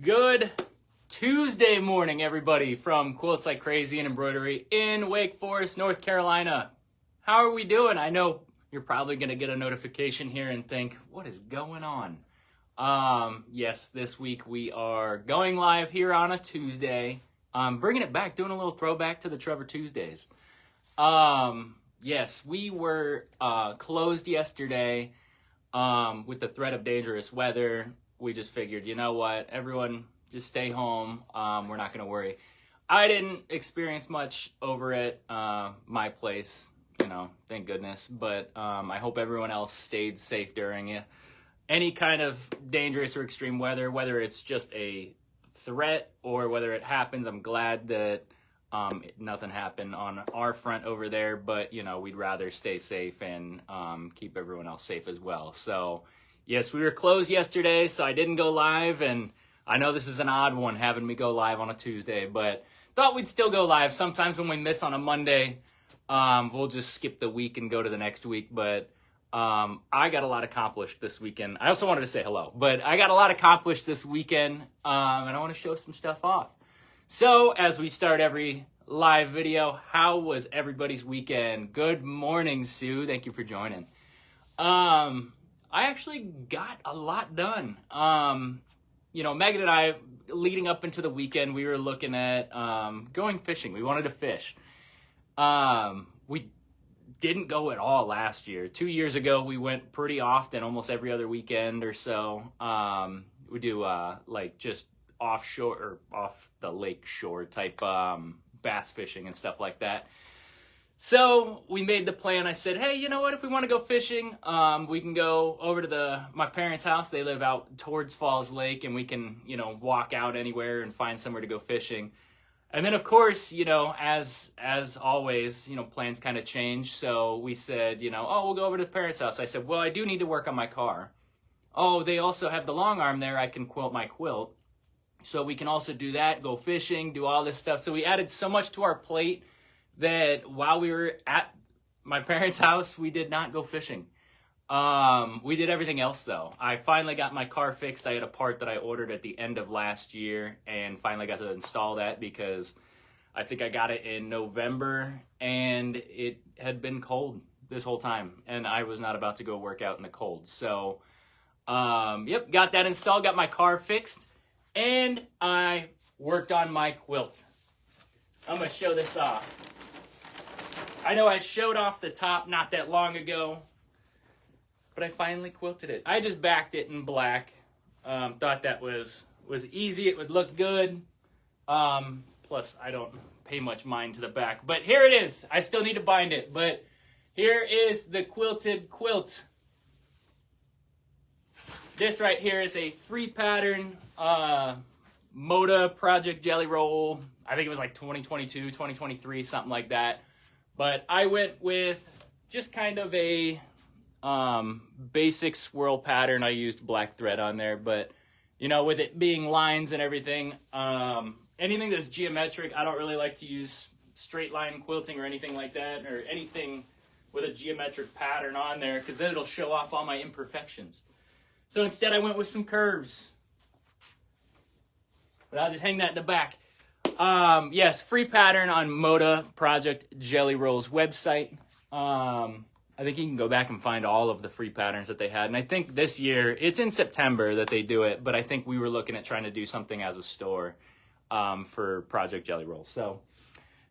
Good Tuesday morning, everybody, from Quilts Like Crazy and Embroidery in Wake Forest, North Carolina. How are we doing? I know you're probably going to get a notification here and think, what is going on? Yes, this week we are going live here on a Tuesday. Bringing it back, doing a little throwback to the Trevor Tuesdays. Yes, we were closed yesterday with the threat of dangerous weather. We just figured, you know what, everyone just stay home. We're not going to worry. I didn't experience much over at my place, thank goodness. But I hope everyone else stayed safe during it. Any kind of dangerous or extreme weather, whether it's just a threat or whether it happens, I'm glad that nothing happened on our front over there. But, we'd rather stay safe and keep everyone else safe as well. So, yes, we were closed yesterday, so I didn't go live, and I know this is an odd one having me go live on a Tuesday, but thought we'd still go live. Sometimes when we miss on a Monday, we'll just skip the week and go to the next week, but I got a lot accomplished this weekend. I also wanted to say hello, but I got a lot accomplished this weekend, and I want to show some stuff off. So, as we start every live video, how was everybody's weekend? Good morning, Sue. Thank you for joining. I actually got a lot done. Megan and I, leading up into the weekend, we were looking at going fishing. We wanted to fish. We didn't go at all last year. 2 years ago, we went pretty often, almost every other weekend or so. We do just offshore or off the lake shore type bass fishing and stuff like that. So we made the plan. I said, hey, you know what? If we want to go fishing, we can go over to my parents' house. They live out towards Falls Lake, and we can, walk out anywhere and find somewhere to go fishing. And then, of course, as always, plans kind of change. So we said, we'll go over to the parents' house. I said, well, I do need to work on my car. Oh, they also have the long arm there. I can quilt my quilt. So we can also do that, go fishing, do all this stuff. So we added so much to our plate that while we were at my parents' house, we did not go fishing. We did everything else, though. I finally got my car fixed. I had a part that I ordered at the end of last year and finally got to install that because I think I got it in November, and it had been cold this whole time, and I was not about to go work out in the cold. So, got that installed, got my car fixed, and I worked on my quilt. I'm going to show this off. I know I showed off the top not that long ago, but I finally quilted it. I just backed it in black. Thought that was easy. It would look good. Plus, I don't pay much mind to the back. But here it is. I still need to bind it. But here is the quilted quilt. This right here is a free pattern Moda Project Jelly Roll. I think it was like 2022, 2023, something like that. But I went with just kind of a basic swirl pattern. I used black thread on there, but with it being lines and everything, anything that's geometric, I don't really like to use straight line quilting or anything like that, or anything with a geometric pattern on there, because then it'll show off all my imperfections. So instead I went with some curves. But I'll just hang that in the back. Yes, free pattern on Moda Project Jelly Roll's website. I think you can go back and find all of the free patterns that they had. And I think this year, it's in September that they do it, but I think we were looking at trying to do something as a store for Project Jelly Roll. So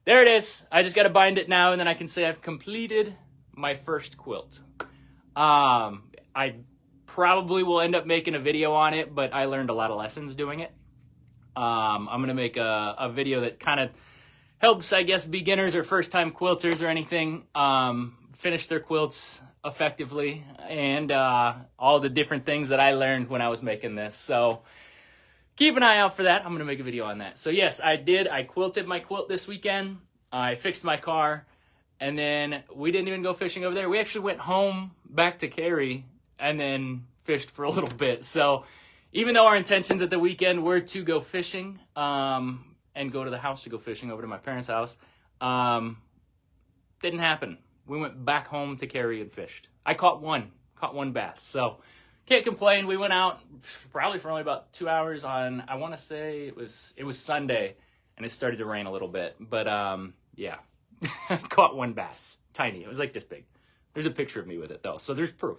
there it is. I just got to bind it now, and then I can say I've completed my first quilt. I probably will end up making a video on it, but I learned a lot of lessons doing it. I'm going to make a video that kind of helps, I guess, beginners or first-time quilters or anything finish their quilts effectively, and all the different things that I learned when I was making this. So keep an eye out for that. I'm going to make a video on that. So yes, I did. I quilted my quilt this weekend. I fixed my car, and then we didn't even go fishing over there. We actually went home back to Cary and then fished for a little bit. So even though our intentions at the weekend were to go fishing and go to the house to go fishing over to my parents' house, didn't happen. We went back home to Cary and fished. I caught one bass. So can't complain. We went out probably for only about 2 hours on, I want to say it was Sunday, and it started to rain a little bit. But yeah, I caught one bass, tiny. It was like this big. There's a picture of me with it though, so there's proof.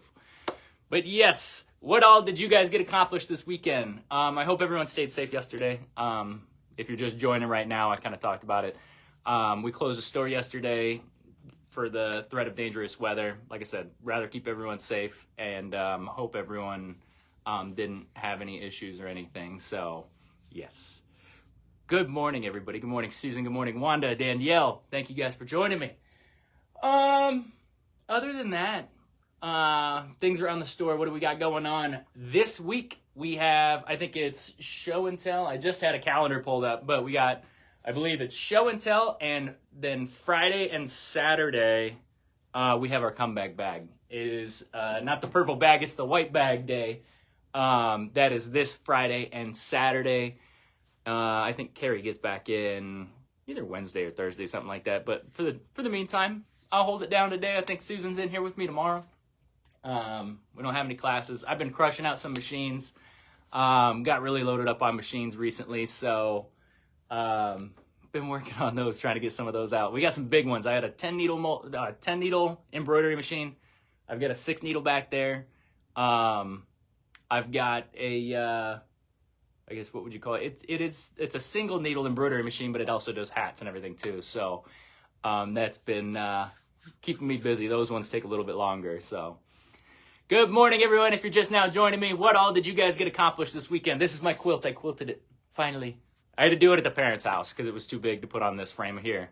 But yes, what all did you guys get accomplished this weekend? I hope everyone stayed safe yesterday. If you're just joining right now, I kind of talked about it. We closed the store yesterday for the threat of dangerous weather. Like I said, rather keep everyone safe, and hope everyone didn't have any issues or anything. So, yes. Good morning, everybody. Good morning, Susan. Good morning, Wanda, Danielle. Thank you guys for joining me. Other than that, things around the store. What do we got going on this week? We have, I think it's show and tell. I just had a calendar pulled up, but we got, I believe it's show and tell, and then Friday and Saturday, we have our comeback bag. It is not the purple bag, it's the white bag day. That is this Friday and Saturday. I think Carrie gets back in either Wednesday or Thursday, something like that. But for the meantime, I'll hold it down today. I think Susan's in here with me tomorrow. We don't have any classes. I've been crushing out some machines. Got really loaded up on machines recently, so been working on those, trying to get some of those out. We got some big ones. I had a 10 needle embroidery machine. I've got a 6 needle back there. I've got a I guess what would you call it? It's a single needle embroidery machine, but it also does hats and everything too. So that's been keeping me busy. Those ones take a little bit longer. So good morning, everyone. If you're just now joining me, what all did you guys get accomplished this weekend? This is my quilt. I quilted it finally. I had to do it at the parents' house because it was too big to put on this frame here.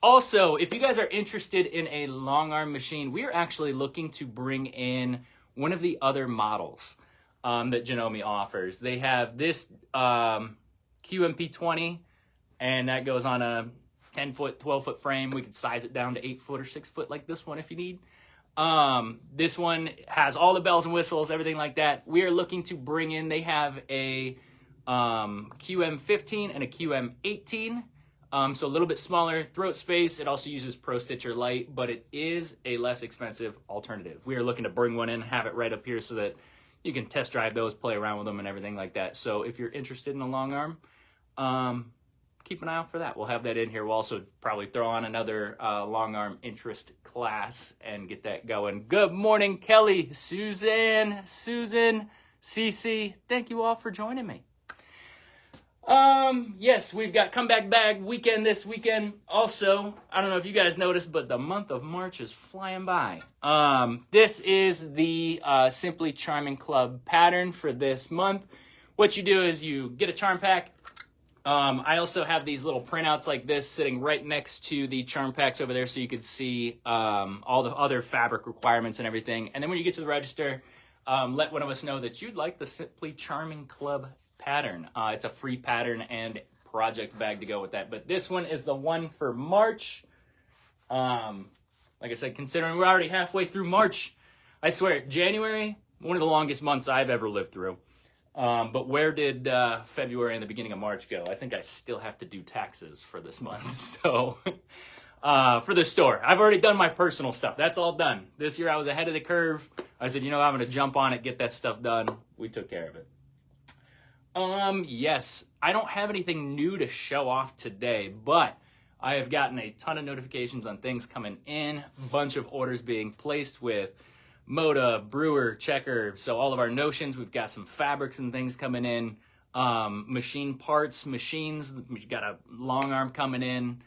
Also, if you guys are interested in a long arm machine, we are actually looking to bring in one of the other models that Janome offers. They have this QMP20, and that goes on a 10-foot, 12-foot frame. We could size it down to 8-foot or 6-foot like this one if you need. This one has all the bells and whistles, everything like that. We are looking to bring in, they have a QM15 and a QM18. So a little bit smaller throat space. It also uses Pro Stitcher Lite, but it is a less expensive alternative. We are looking to bring one in, have it right up here so that you can test drive those, play around with them and everything like that. So if you're interested in a long arm, keep an eye out for that. We'll have that in here. We'll also probably throw on another long arm interest class and get that going. Good morning, Kelly, Susan, Cece. Thank you all for joining me. Yes, we've got comeback bag weekend this weekend. Also, I don't know if you guys noticed, but the month of March is flying by. This is the Simply Charming Club pattern for this month. What you do is you get a charm pack. I also have these little printouts like this sitting right next to the charm packs over there so you could see all the other fabric requirements and everything. And then when you get to the register, let one of us know that you'd like the Simply Charming Club pattern. It's a free pattern and project bag to go with that. But this one is the one for March. Like I said, considering we're already halfway through March, I swear, January, one of the longest months I've ever lived through. But where did February and the beginning of March go? I think I still have to do taxes for this month. So for the store, I've already done my personal stuff. That's all done. This year I was ahead of the curve. I said, you know, I'm going to jump on it, get that stuff done. We took care of it. Yes, I don't have anything new to show off today, but I have gotten a ton of notifications on things coming in, a bunch of orders being placed with Moda, Brewer, Checker. So all of our notions, we've got some fabrics and things coming in, machine parts, machines. We've got a long arm coming in,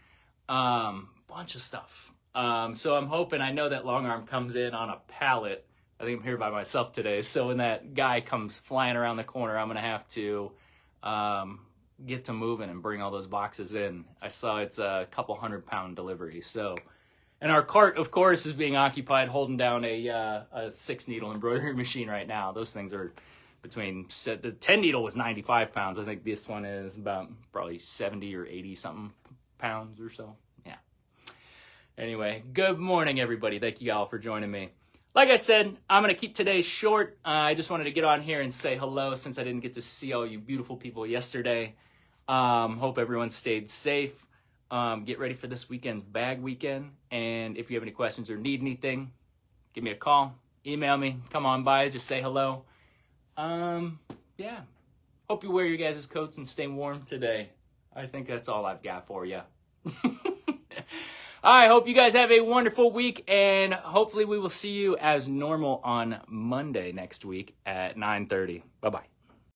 bunch of stuff. So I'm hoping, I know that long arm comes in on a pallet. I think I'm here by myself today. So when that guy comes flying around the corner, I'm going to have to get to moving and bring all those boxes in. I saw it's a couple 100-pound delivery. So, and our cart, of course, is being occupied holding down a 6-needle embroidery machine right now. Those things are between, the 10 needle was 95 pounds. I think this one is about probably 70 or 80 something pounds or so. Yeah. Anyway, good morning, everybody. Thank you all for joining me. Like I said, I'm going to keep today short. I just wanted to get on here and say hello since I didn't get to see all you beautiful people yesterday. Hope everyone stayed safe. Get ready for this weekend's bag weekend. And if you have any questions or need anything, give me a call, email me, come on by, just say hello. Yeah. Hope you wear your guys' coats and stay warm today. I think that's all I've got for you. I hope you guys have a wonderful week, and hopefully we will see you as normal on Monday next week at 9:30. Bye-bye.